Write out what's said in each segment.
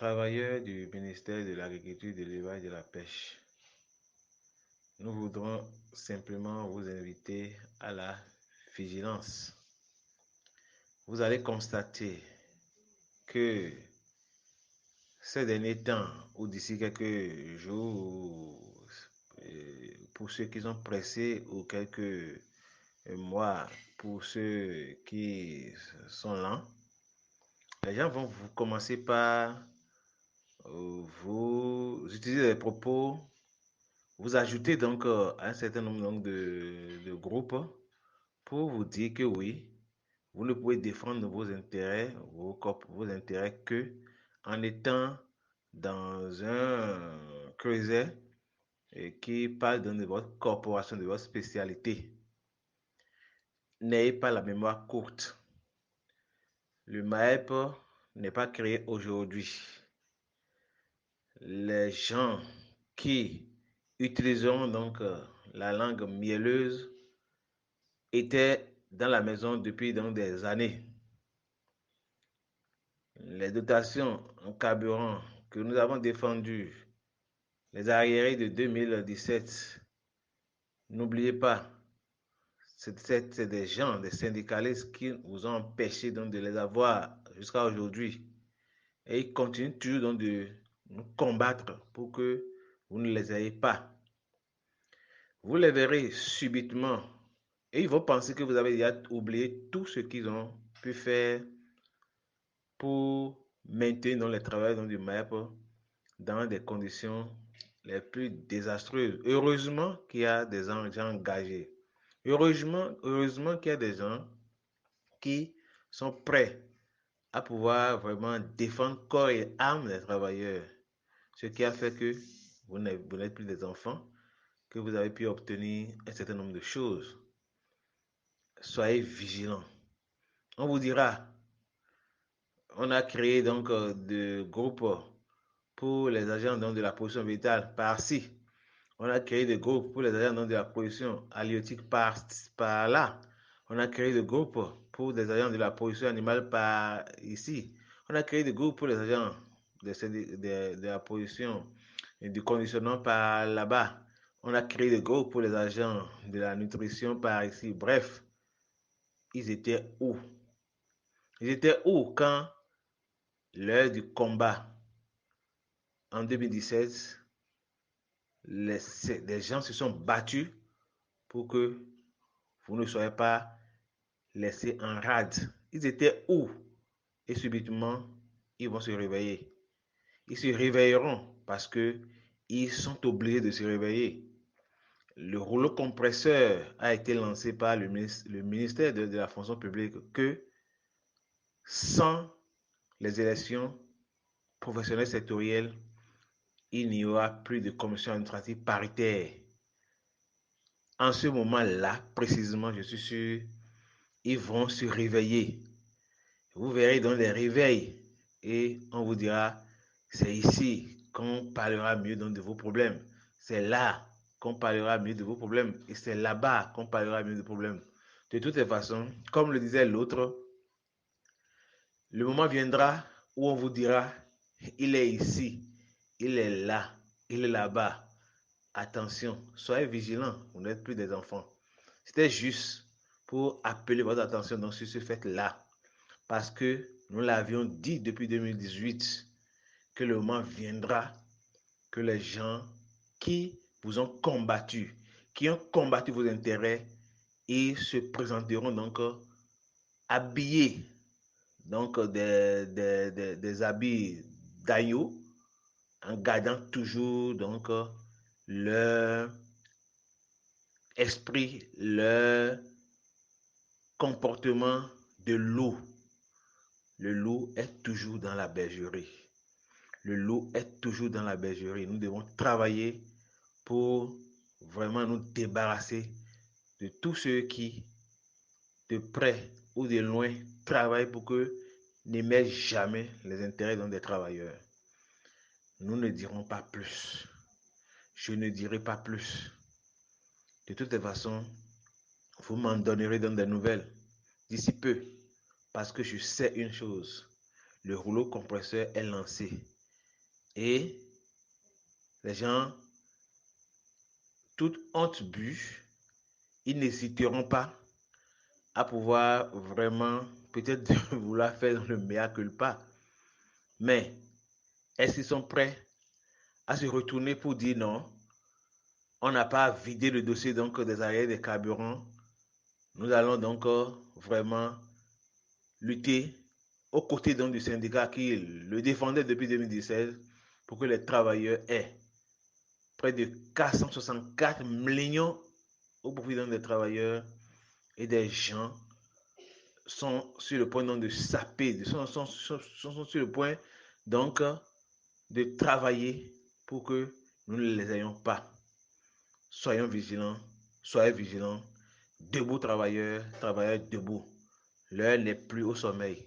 Travailleurs du ministère de l'Agriculture, de l'Élevage et de la Pêche, nous voudrons simplement vous inviter à la vigilance. Vous allez constater que ces derniers temps, ou d'ici quelques jours, pour ceux qui sont pressés, ou quelques mois, pour ceux qui sont lents, les gens vont vous commencer par vous utiliser des propos, vous ajouter donc à un certain nombre donc, de groupes pour vous dire que oui, vous ne pouvez défendre vos intérêts, vos intérêts que en étant dans un creuset qui parle de votre corporation, de votre spécialité. N'ayez pas la mémoire courte. Le MAEP n'est pas créé aujourd'hui. Les gens qui utiliseront donc la langue mielleuse étaient dans la maison depuis donc des années. Les dotations en carburant que nous avons défendues, les arriérés de 2017, n'oubliez pas, c'est des gens, des syndicalistes qui vous ont empêché donc de les avoir jusqu'à aujourd'hui. Et ils continuent toujours donc de nous combattre pour que vous ne les ayez pas. Vous les verrez subitement et ils vont penser que vous avez déjà oublié tout ce qu'ils ont pu faire pour maintenir dans les travailleurs du MAEP dans des conditions les plus désastreuses. Heureusement qu'il y a des gens engagés. Heureusement qu'il y a des gens qui sont prêts à pouvoir vraiment défendre corps et âme les travailleurs. Ce qui a fait que vous n'êtes plus des enfants, que vous avez pu obtenir un certain nombre de choses. Soyez vigilants. On vous dira, on a créé donc des groupes pour les agents donc, de la production vitale par-ci. On a créé des groupes pour les agents donc, de la production halieutique par-là. On a créé des groupes pour des agents de la production animale par ici. On a créé des groupes pour les agents de la production et du conditionnement par là-bas. On a créé des groupes pour les agents de la nutrition par ici. Bref, ils étaient où? Ils étaient où quand l'heure du combat en 2017, des gens se sont battus pour que vous ne soyez pas laissés en rade. Ils étaient où? Et subitement, ils vont se réveiller. Ils se réveilleront parce que ils sont obligés de se réveiller. Le rouleau compresseur a été lancé par le ministère de la fonction publique que sans les élections professionnelles sectorielles, il n'y aura plus de commission administrative paritaire. En ce moment-là, précisément, je suis sûr, ils vont se réveiller. Vous verrez dans les réveils et on vous dira, c'est ici qu'on parlera mieux donc de vos problèmes. C'est là qu'on parlera mieux de vos problèmes et c'est là-bas qu'on parlera mieux de vos problèmes. De toutes les façons, comme le disait l'autre, le moment viendra où on vous dira, il est ici, il est là, il est là-bas. Attention, soyez vigilants, vous n'êtes plus des enfants. C'était juste pour appeler votre attention dans ce fait-là. Parce que nous l'avions dit depuis 2018 que le moment viendra que les gens qui vous ont combattu, qui ont combattu vos intérêts, ils se présenteront donc habillés donc des habits d'agneau en gardant toujours donc leur esprit, leur comportement de loup. Le loup est toujours dans la bergerie. Le loup est toujours dans la bergerie. Nous devons travailler pour vraiment nous débarrasser de tous ceux qui, de près ou de loin, travaillent pour que n'émergent jamais les intérêts des travailleurs. Nous ne dirons pas plus. Je ne dirai pas plus. De toutes les façons, vous m'en donnerez dans des nouvelles d'ici peu. Parce que je sais une chose. Le rouleau compresseur est lancé. Et les gens, toute honte bue, ils n'hésiteront pas à pouvoir vraiment peut-être vouloir faire le mea culpa. Mais est-ce qu'ils sont prêts à se retourner pour dire non, on n'a pas vidé le dossier donc des arrières des carburants. Nous allons donc vraiment lutter aux côtés donc du syndicat qui le défendait depuis 2017 pour que les travailleurs aient près de 464 millions au profit donc des travailleurs et des gens sont sur le point donc de saper, sont sur le point donc de travailler pour que nous ne les ayons pas. Soyons vigilants, soyez vigilants. Debout travailleurs, travailleurs debout. L'heure n'est plus au sommeil.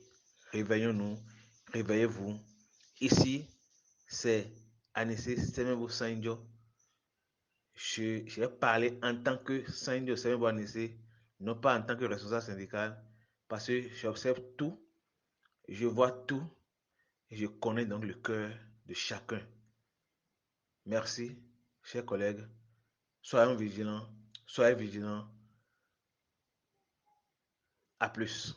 Réveillons-nous, réveillez-vous. Ici, c'est Anissé Semenbo Sanjo. Je vais parler en tant que Sanjo Semenbo Anissé, non pas en tant que responsable syndical, parce que j'observe tout, je vois tout, et je connais donc le cœur de chacun. Merci, chers collègues. Soyons vigilants, soyez vigilants. À plus.